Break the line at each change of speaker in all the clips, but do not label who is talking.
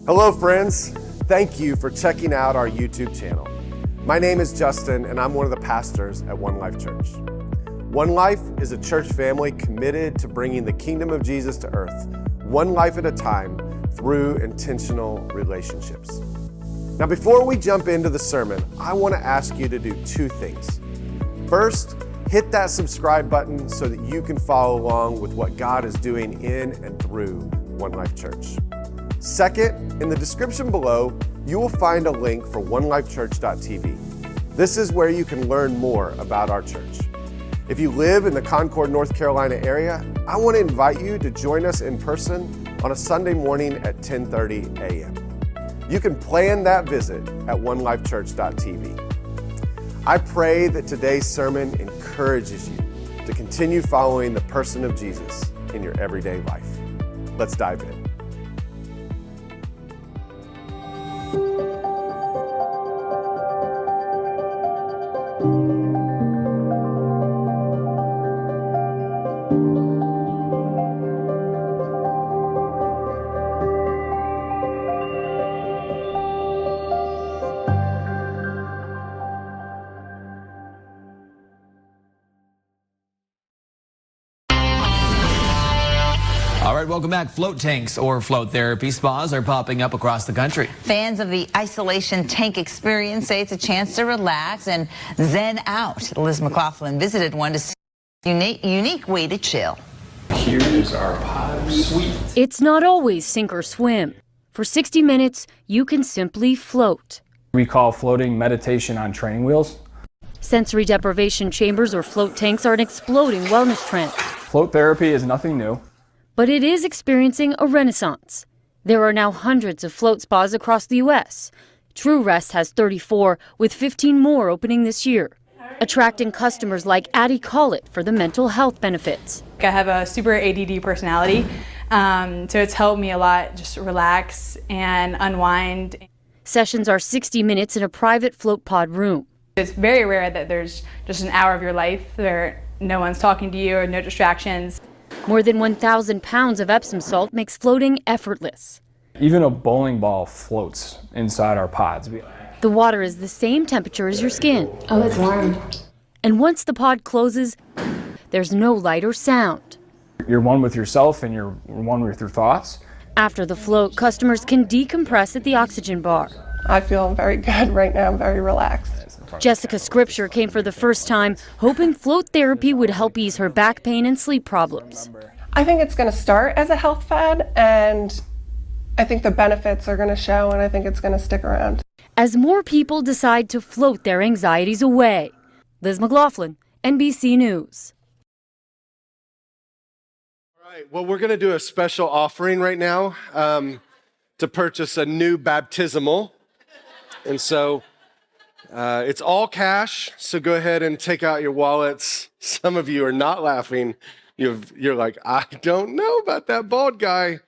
Hello, friends. Thank you for checking out our YouTube channel. My name is Justin, and I'm one of the pastors at One Life Church. One Life is a church family committed to bringing the kingdom of Jesus to earth, one life at a time, through intentional relationships. Now, before we jump into the sermon, I want to ask you to do two things. First, hit that subscribe button so that you can follow along with what God is doing in and through One Life Church. Second, in the description below, you will find a link for onelifechurch.tv. This is where you can learn more about our church. If you live in the Concord, North Carolina area, I want to invite you to join us in person on a Sunday morning at 10:30 a.m. You can plan that visit at onelifechurch.tv. I pray that today's sermon encourages you to continue following the person of Jesus in your everyday life. Let's dive in.
All right, welcome back. Float tanks or float therapy spas are popping up across the country.
Fans of the isolation tank experience say it's a chance to relax and zen out. Liz McLaughlin visited one to see a unique way to chill.
Here is our pod suite.
It's not always sink or swim. For 60 minutes, you can simply float.
We call floating meditation on training wheels.
Sensory deprivation chambers or float tanks are an exploding wellness trend.
Float therapy is nothing new.
But it is experiencing a renaissance. There are now hundreds of float spas across the U.S. True Rest has 34, with 15 more opening this year, attracting customers like Addie Collett for the mental health benefits.
I have a super ADD personality, so it's helped me a lot just relax and unwind.
Sessions are 60 minutes in a private float pod room.
It's very rare that there's just an hour of your life where no one's talking to you or no distractions.
More than 1,000 pounds of Epsom salt makes floating effortless.
Even a bowling ball floats inside our pods.
The water is the same temperature as your skin.
Oh, it's warm.
And once the pod closes, there's no light or sound.
You're one with yourself and you're one with your thoughts.
After the float, customers can decompress at the oxygen bar.
I feel very good right now. I'm very relaxed.
Jessica Scripture came for the first time, hoping float therapy would help ease her back pain and sleep problems.
I think it's going to start as a health fad, and I think the benefits are going to show, and I think it's going to stick around.
As more people decide to float their anxieties away. Liz McLaughlin, NBC News.
All right, well, we're going to do a special offering right now to purchase a new baptismal. And so it's all cash, so go ahead and take out your wallets. Some of you are not laughing. You're like, I don't know about that bald guy.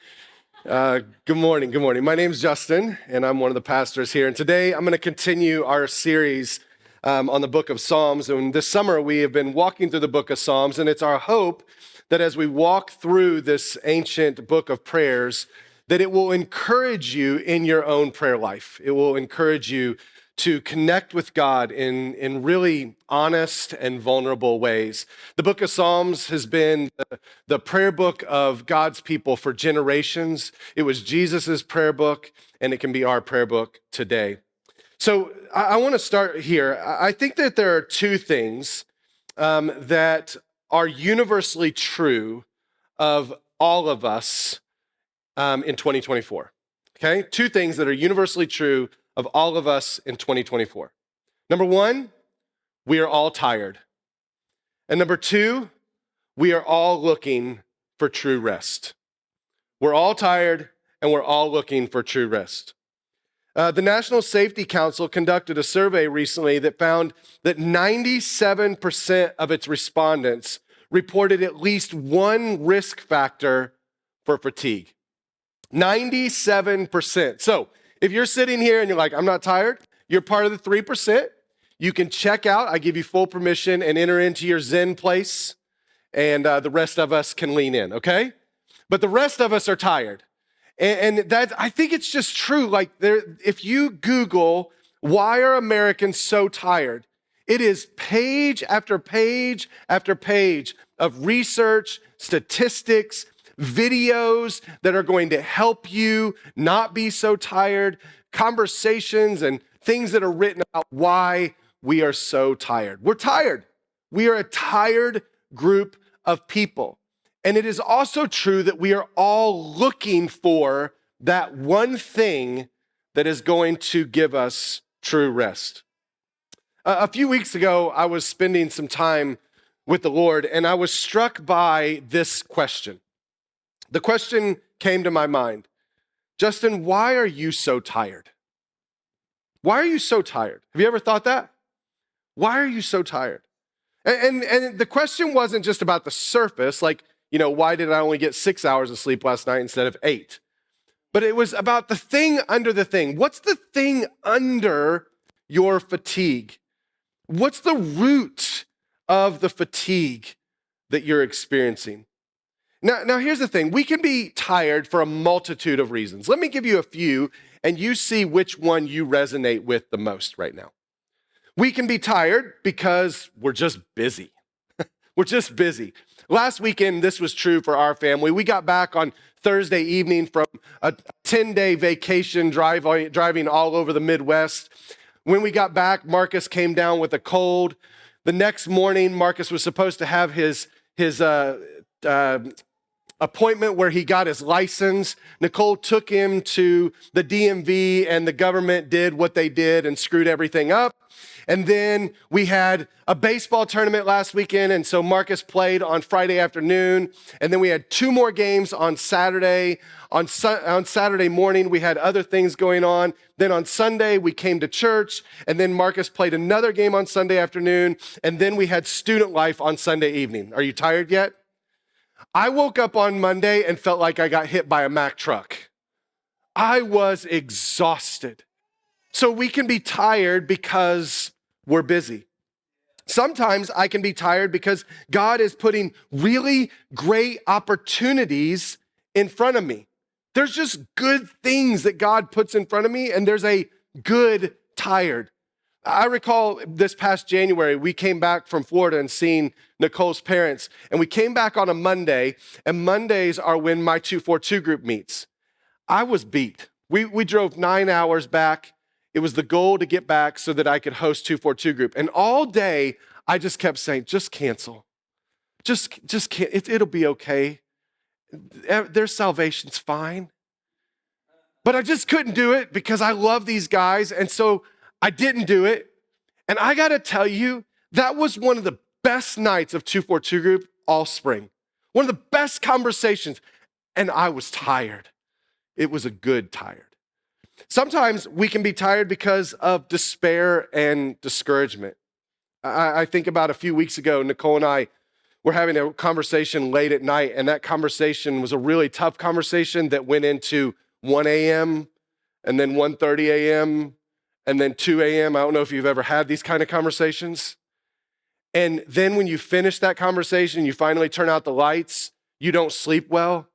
Good morning. My name's Justin, and I'm one of the pastors here. And today I'm going to continue our series on the book of Psalms. And this summer we have been walking through the book of Psalms, and it's our hope that as we walk through this ancient book of prayers, that it will encourage you in your own prayer life. It will encourage you to connect with God in really honest and vulnerable ways. The book of Psalms has been the prayer book of God's people for generations. It was Jesus's prayer book, and it can be our prayer book today. So I want to start here. I think that there are two things that are universally true of all of us in 2024. Okay? Two things that are universally true of all of us in 2024. Number one, we are all tired. And number two, we are all looking for true rest. We're all tired and we're all looking for true rest. The National Safety Council conducted a survey recently that found that 97% of its respondents reported at least one risk factor for fatigue. 97%. So if you're sitting here and you're like, I'm not tired, you're part of the 3%. You can check out. I give you full permission and enter into your Zen place, and the rest of us can lean in, okay? But the rest of us are tired. And that, I think it's just true. Like if you Google, why are Americans so tired? It is page after page after page of research, statistics, videos that are going to help you not be so tired, conversations and things that are written about why we are so tired. We're tired. We are a tired group of people. And it is also true that we are all looking for that one thing that is going to give us true rest. A few weeks ago, I was spending some time with the Lord, and I was struck by this question. The question came to my mind, Justin, why are you so tired? Why are you so tired? Have you ever thought that? Why are you so tired? And the question wasn't just about the surface, like, why did I only get 6 hours of sleep last night instead of 8? But it was about the thing under the thing. What's the thing under your fatigue? What's the root of the fatigue that you're experiencing? Now, here's the thing. We can be tired for a multitude of reasons. Let me give you a few, and you see which one you resonate with the most right now. We can be tired because we're just busy. We're just busy. Last weekend, this was true for our family. We got back on Thursday evening from a 10-day vacation driving all over the Midwest. When we got back, Marcus came down with a cold. The next morning, Marcus was supposed to have his appointment where he got his license. Nicole took him to the DMV, and the government did what they did and screwed everything up. And then we had a baseball tournament last weekend, and so Marcus played on Friday afternoon. And then we had 2 more games on Saturday. On Saturday morning, we had other things going on. Then on Sunday, we came to church, and then Marcus played another game on Sunday afternoon, and then we had student life on Sunday evening. Are you tired yet? I woke up on Monday and felt like I got hit by a Mack truck. I was exhausted. So we can be tired because we're busy. Sometimes I can be tired because God is putting really great opportunities in front of me. There's just good things that God puts in front of me, and there's a good tired. I recall this past January, we came back from Florida and seen Nicole's parents, and we came back on a Monday, and Mondays are when my 242 group meets. I was beat. We drove 9 hours back. It was the goal to get back so that I could host 242 group. And all day, I just kept saying, just cancel. Just can't, it'll be okay. Their salvation's fine. But I just couldn't do it because I love these guys. And so I didn't do it. And I got to tell you, that was one of the best nights of 242 group all spring. One of the best conversations. And I was tired. It was a good tired. Sometimes we can be tired because of despair and discouragement. I think about a few weeks ago, Nicole and I were having a conversation late at night, and that conversation was a really tough conversation that went into 1 a.m. and then 1:30 a.m. and then 2 a.m. I don't know if you've ever had these kind of conversations. And then when you finish that conversation, you finally turn out the lights, you don't sleep well.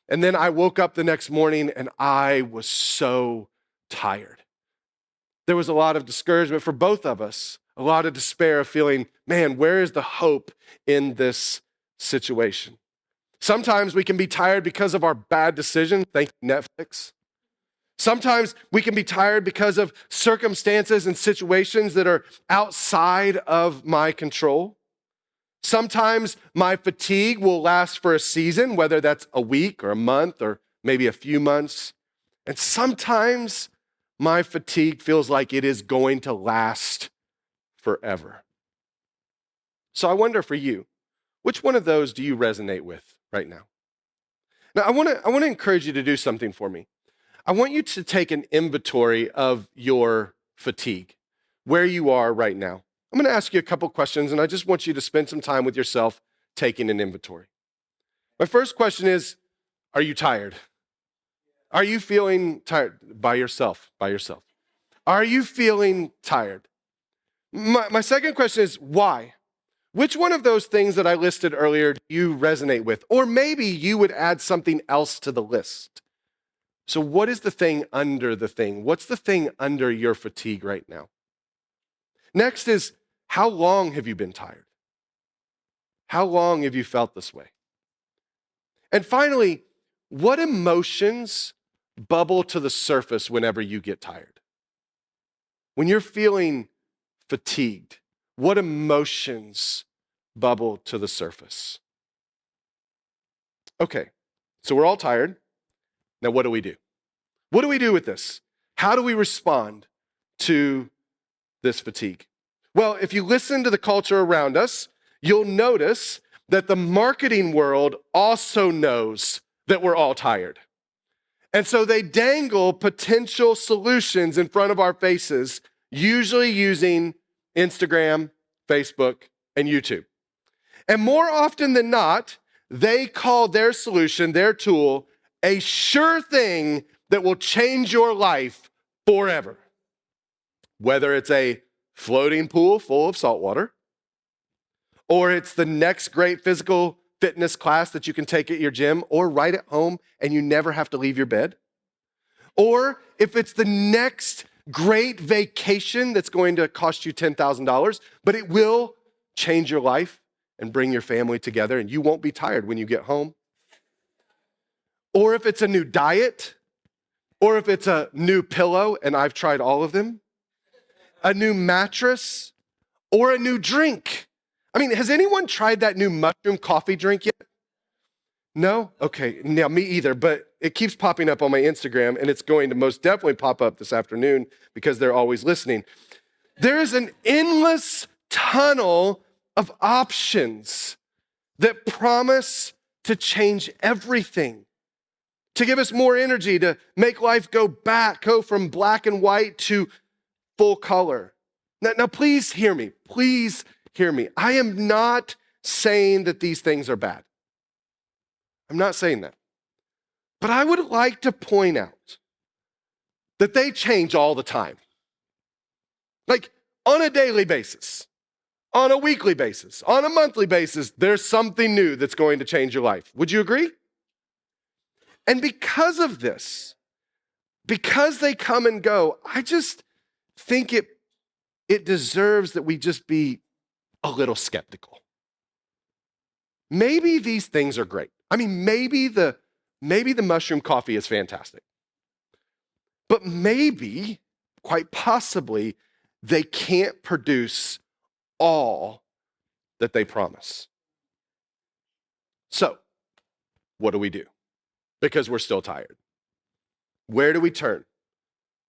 And then I woke up the next morning and I was so tired. There was a lot of discouragement for both of us, a lot of despair of feeling, man, where is the hope in this situation? Sometimes we can be tired because of our bad decisions. Thank you, Netflix. Sometimes we can be tired because of circumstances and situations that are outside of my control. Sometimes my fatigue will last for a season, whether that's a week or a month or maybe a few months. And sometimes my fatigue feels like it is going to last forever. So I wonder for you, which one of those do you resonate with right now? Now, I want to encourage you to do something for me. I want you to take an inventory of your fatigue, where you are right now. I'm going to ask you a couple questions, and I just want you to spend some time with yourself taking an inventory. My first question is, are you tired? Are you feeling tired by yourself? Are you feeling tired? My second question is, why? Which one of those things that I listed earlier do you resonate with? Or maybe you would add something else to the list. So what is the thing under the thing? What's the thing under your fatigue right now? Next is, how long have you been tired? How long have you felt this way? And finally, what emotions bubble to the surface whenever you get tired? When you're feeling fatigued, what emotions bubble to the surface? Okay, so we're all tired. Now, what do we do? What do we do with this? How do we respond to this fatigue? Well, if you listen to the culture around us, you'll notice that the marketing world also knows that we're all tired. And so they dangle potential solutions in front of our faces, usually using Instagram, Facebook, and YouTube. And more often than not, they call their solution, their tool, a sure thing that will change your life forever. Whether it's a floating pool full of salt water, or it's the next great physical fitness class that you can take at your gym or right at home and you never have to leave your bed. Or if it's the next great vacation that's going to cost you $10,000, but it will change your life and bring your family together and you won't be tired when you get home. Or if it's a new diet, or if it's a new pillow, and I've tried all of them, a new mattress, or a new drink. I mean, has anyone tried that new mushroom coffee drink yet? No? Okay, now me either, but it keeps popping up on my Instagram, and it's going to most definitely pop up this afternoon because they're always listening. There is an endless tunnel of options that promise to change everything, to give us more energy, to make life go from black and white to full color. Now, please hear me. Please hear me. I am not saying that these things are bad. I'm not saying that. But I would like to point out that they change all the time. Like on a daily basis, on a weekly basis, on a monthly basis, there's something new that's going to change your life. Would you agree? And because of this, because they come and go, I just think it deserves that we just be a little skeptical. Maybe these things are great. I mean, maybe the mushroom coffee is fantastic. But maybe, quite possibly, they can't produce all that they promise. So, what do we do? Because we're still tired. Where do we turn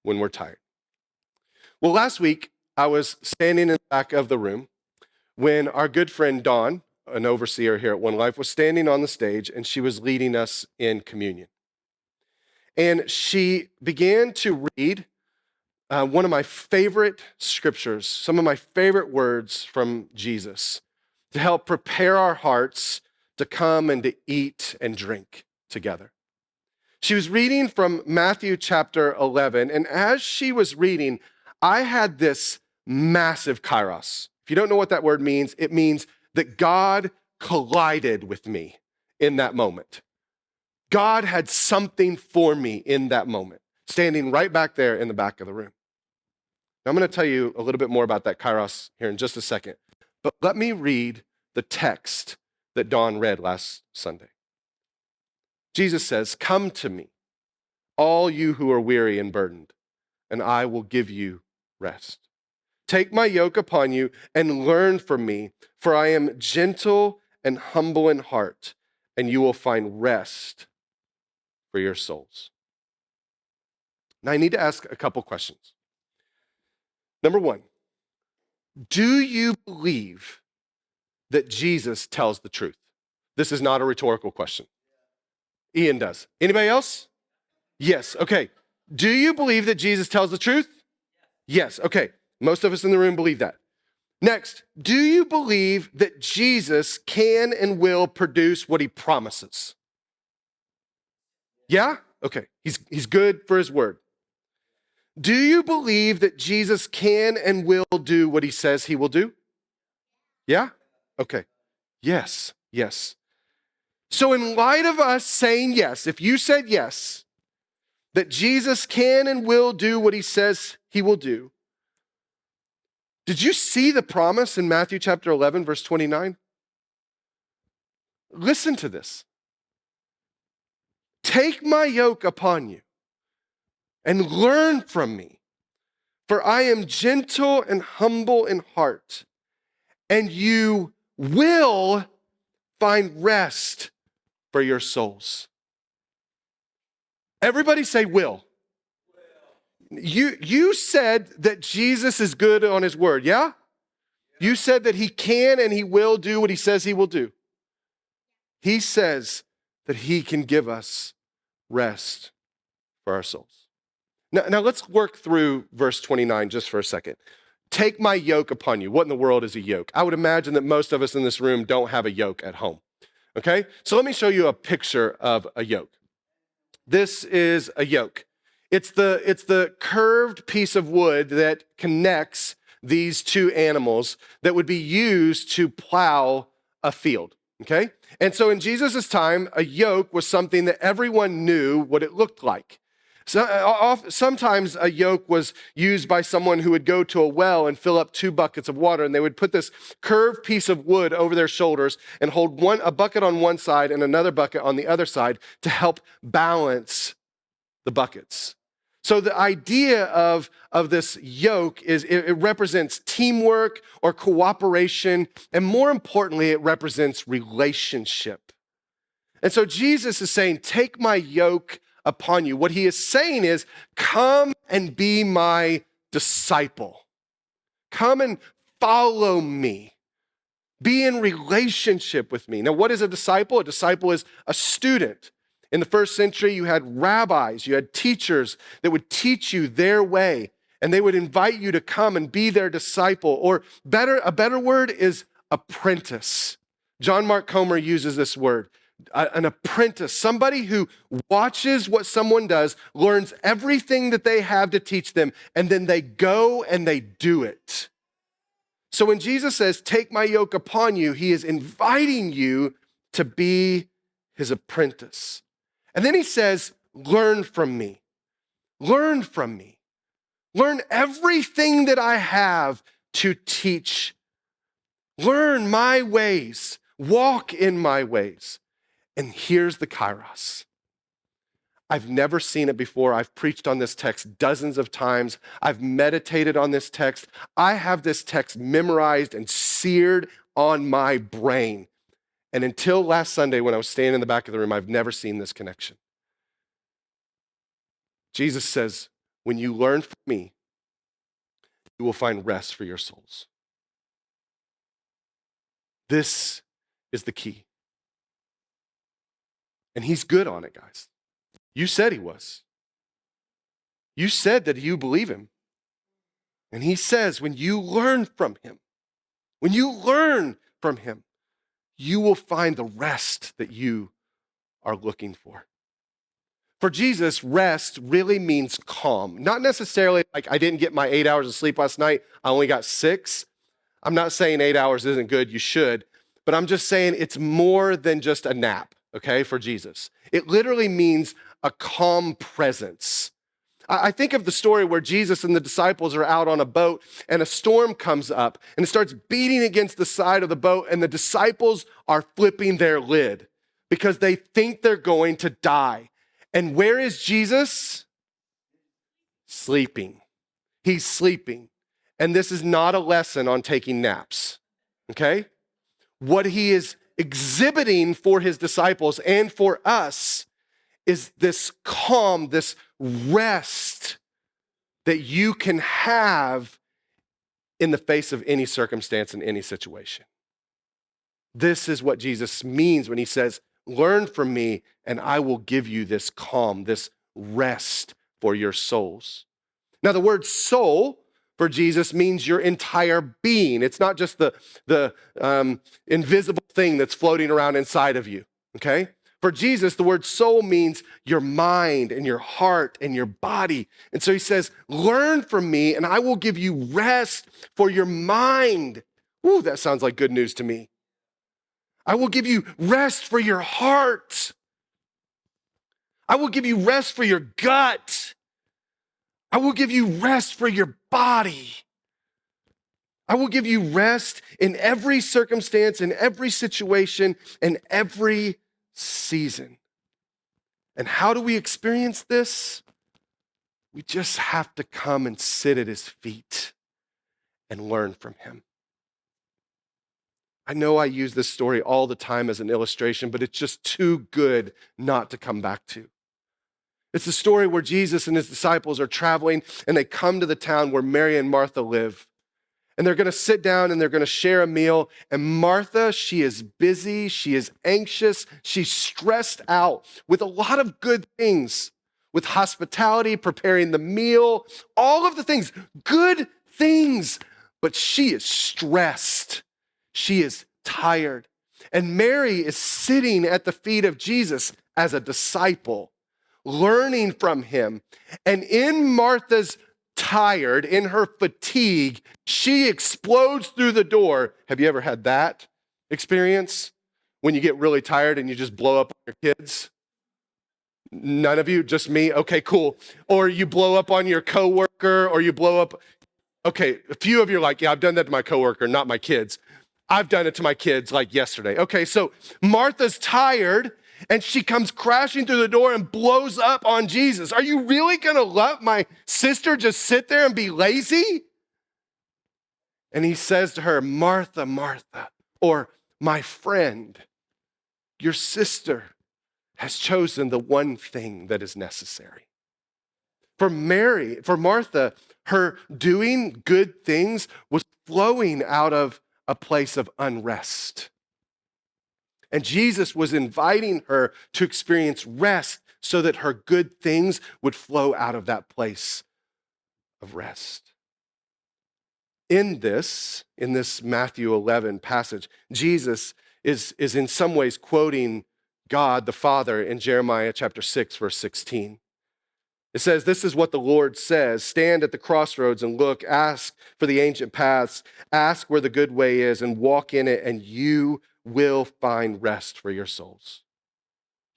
when we're tired? Well, last week, I was standing in the back of the room when our good friend Dawn, an overseer here at One Life, was standing on the stage and she was leading us in communion. And she began to read one of my favorite scriptures, some of my favorite words from Jesus to help prepare our hearts to come and to eat and drink together. She was reading from Matthew chapter 11, and as she was reading, I had this massive kairos. If you don't know what that word means, it means that God collided with me in that moment. God had something for me in that moment, standing right back there in the back of the room. Now, I'm going to tell you a little bit more about that kairos here in just a second, but let me read the text that Dawn read last Sunday. Jesus says, "Come to me, all you who are weary and burdened, and I will give you rest. Take my yoke upon you and learn from me, for I am gentle and humble in heart, and you will find rest for your souls." Now, I need to ask a couple questions. Number one, do you believe that Jesus tells the truth? This is not a rhetorical question. Ian does. Anybody else? Yes. Okay. Do you believe that Jesus tells the truth? Yes. Okay. Most of us in the room believe that. Next, do you believe that Jesus can and will produce what he promises? Yeah? Okay. He's good for his word. Do you believe that Jesus can and will do what he says he will do? Yeah? Okay. Yes. Yes. So in light of us saying yes, if you said yes, that Jesus can and will do what he says he will do. Did you see the promise in Matthew chapter 11, verse 29? Listen to this. Take my yoke upon you and learn from me, for I am gentle and humble in heart, and you will find rest for your souls. Everybody say will. You said that Jesus is good on his word, yeah? You said that he can and he will do what he says he will do. He says that he can give us rest for our souls. Now let's work through verse 29 just for a second. Take my yoke upon you. What in the world is a yoke? I would imagine that most of us in this room don't have a yoke at home. Okay? So let me show you a picture of a yoke. This is a yoke. It's the curved piece of wood that connects these two animals that would be used to plow a field, okay? And so in Jesus' time, a yoke was something that everyone knew what it looked like. So, sometimes a yoke was used by someone who would go to a well and fill up 2 buckets of water, and they would put this curved piece of wood over their shoulders and hold a bucket on one side and another bucket on the other side to help balance the buckets. So the idea of this yoke is it represents teamwork or cooperation, and more importantly, it represents relationship. And so Jesus is saying, take my yoke upon you. What he is saying is, come and be my disciple. Come and follow me. Be in relationship with me. Now, what is a disciple? A disciple is a student. In the first century, you had rabbis, you had teachers that would teach you their way, and they would invite you to come and be their disciple. Or a better word is apprentice. John Mark Comer uses this word, an apprentice, somebody who watches what someone does, learns everything that they have to teach them, and then they go and they do it. So when Jesus says, take my yoke upon you, he is inviting you to be his apprentice. And then he says, learn from me. Learn from me. Learn everything that I have to teach. Learn my ways. Walk in my ways. And here's the kairos. I've never seen it before. I've preached on this text dozens of times. I've meditated on this text. I have this text memorized and seared on my brain. And until last Sunday when I was standing in the back of the room, I've never seen this connection. Jesus says, when you learn from me, you will find rest for your souls. This is the key. And he's good on it, guys. You said he was. You said that you believe him. And he says, when you learn from him, you will find the rest that you are looking for. For Jesus, rest really means calm. Not necessarily like I didn't get my 8 hours of sleep last night, I only got 6. I'm not saying 8 hours isn't good, you should. But I'm just saying it's more than just a nap, okay, for Jesus. It literally means a calm presence. I think of the story where Jesus and the disciples are out on a boat and a storm comes up and it starts beating against the side of the boat and the disciples are flipping their lid because they think they're going to die. And where is Jesus? Sleeping. He's sleeping. And this is not a lesson on taking naps, okay? What he is exhibiting for his disciples and for us is this calm, this rest that you can have in the face of any circumstance in any situation. This is what Jesus means when he says, learn from me and I will give you this calm, this rest for your souls. Now the word soul for Jesus means your entire being. It's not just the invisible thing that's floating around inside of you, okay? For Jesus, the word soul means your mind and your heart and your body. And so he says, learn from me and I will give you rest for your mind. Ooh, that sounds like good news to me. I will give you rest for your heart. I will give you rest for your gut. I will give you rest for your body. I will give you rest in every circumstance, in every situation, in every season. And how do we experience this? We just have to come and sit at his feet and learn from him. I know I use this story all the time as an illustration, but it's just too good not to come back to. It's the story where Jesus and his disciples are traveling and they come to the town where Mary and Martha live. And they're going to sit down and they're going to share a meal. And Martha, she is busy, she is anxious, she's stressed out with a lot of good things, with hospitality, preparing the meal, all of the things, good things. But she is stressed. She is tired. And Mary is sitting at the feet of Jesus as a disciple, learning from him. And in Martha's tired, in her fatigue, she explodes through the door. Have you ever had that experience? When you get really tired and you just blow up on your kids? None of you? Just me? Okay, cool. Or you blow up on your coworker, or you blow up. Okay, a few of you are like, yeah, I've done that to my coworker, not my kids. I've done it to my kids like yesterday. Okay, so Martha's tired and she comes crashing through the door and blows up on Jesus. Are you really gonna let my sister just sit there and be lazy? And he says to her, Martha, Martha, or my friend, your sister has chosen the one thing that is necessary. For Martha, her doing good things was flowing out of a place of unrest. And Jesus was inviting her to experience rest so that her good things would flow out of that place of rest. In this Matthew 11 passage, Jesus is in some ways quoting God the Father in Jeremiah chapter 6, verse 16. It says, this is what the Lord says, stand at the crossroads and look, ask for the ancient paths, ask where the good way is and walk in it, and you will find rest for your souls.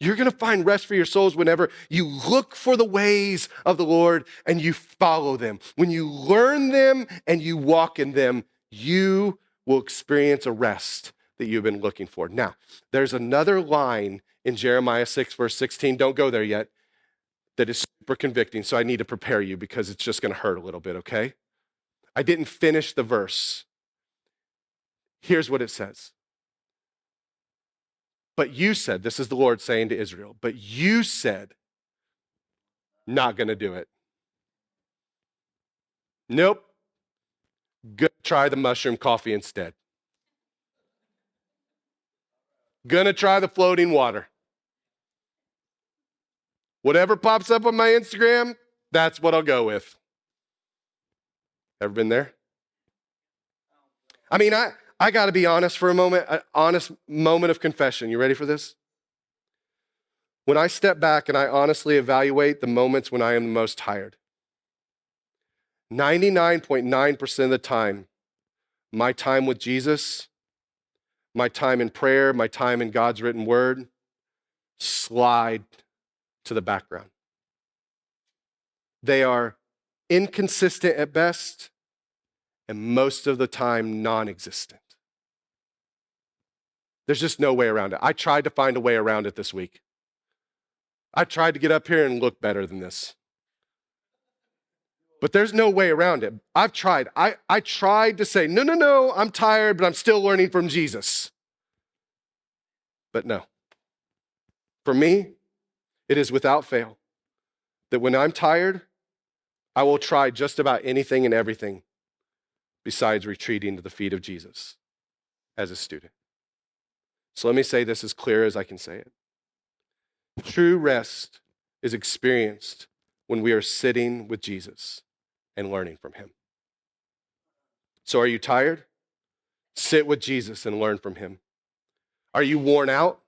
You're going to find rest for your souls whenever you look for the ways of the Lord and you follow them. When you learn them and you walk in them, you will experience a rest that you've been looking for. Now, there's another line in Jeremiah 6, verse 16. Don't go there yet. That is super convicting, so I need to prepare you because it's just going to hurt a little bit, okay? I didn't finish the verse. Here's what it says. But you said, this is the Lord saying to Israel, but you said, not going to do it. Nope. Gonna try the mushroom coffee instead. Gonna try the floating water. Whatever pops up on my Instagram, that's what I'll go with. Ever been there? I mean, I got to be honest for a moment, an honest moment of confession. You ready for this? When I step back and I honestly evaluate the moments when I am the most tired, 99.9% of the time, my time with Jesus, my time in prayer, my time in God's written word, slide to the background. They are inconsistent at best, and most of the time non-existent. There's just no way around it. I tried to find a way around it this week. I tried to get up here and look better than this. But there's no way around it. I've tried. I tried to say, no, I'm tired, but I'm still learning from Jesus. But no. For me, it is without fail that when I'm tired, I will try just about anything and everything besides retreating to the feet of Jesus as a student. So let me say this as clear as I can say it. True rest is experienced when we are sitting with Jesus and learning from him. So are you tired? Sit with Jesus and learn from him. Are you worn out?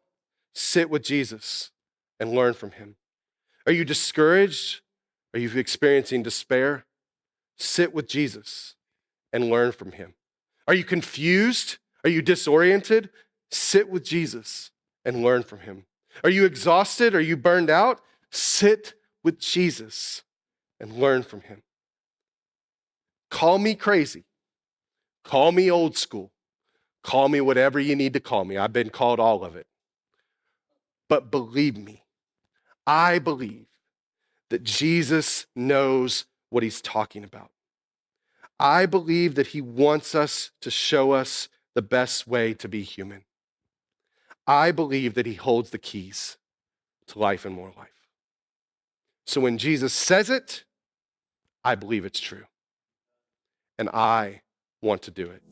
Sit with Jesus and learn from him. Are you discouraged? Are you experiencing despair? Sit with Jesus and learn from him. Are you confused? Are you disoriented? Sit with Jesus and learn from him. Are you exhausted? Are you burned out? Sit with Jesus and learn from him. Call me crazy. Call me old school. Call me whatever you need to call me. I've been called all of it. But believe me, I believe that Jesus knows what he's talking about. I believe that he wants us to show us the best way to be human. I believe that he holds the keys to life and more life. So when Jesus says it, I believe it's true. And I want to do it.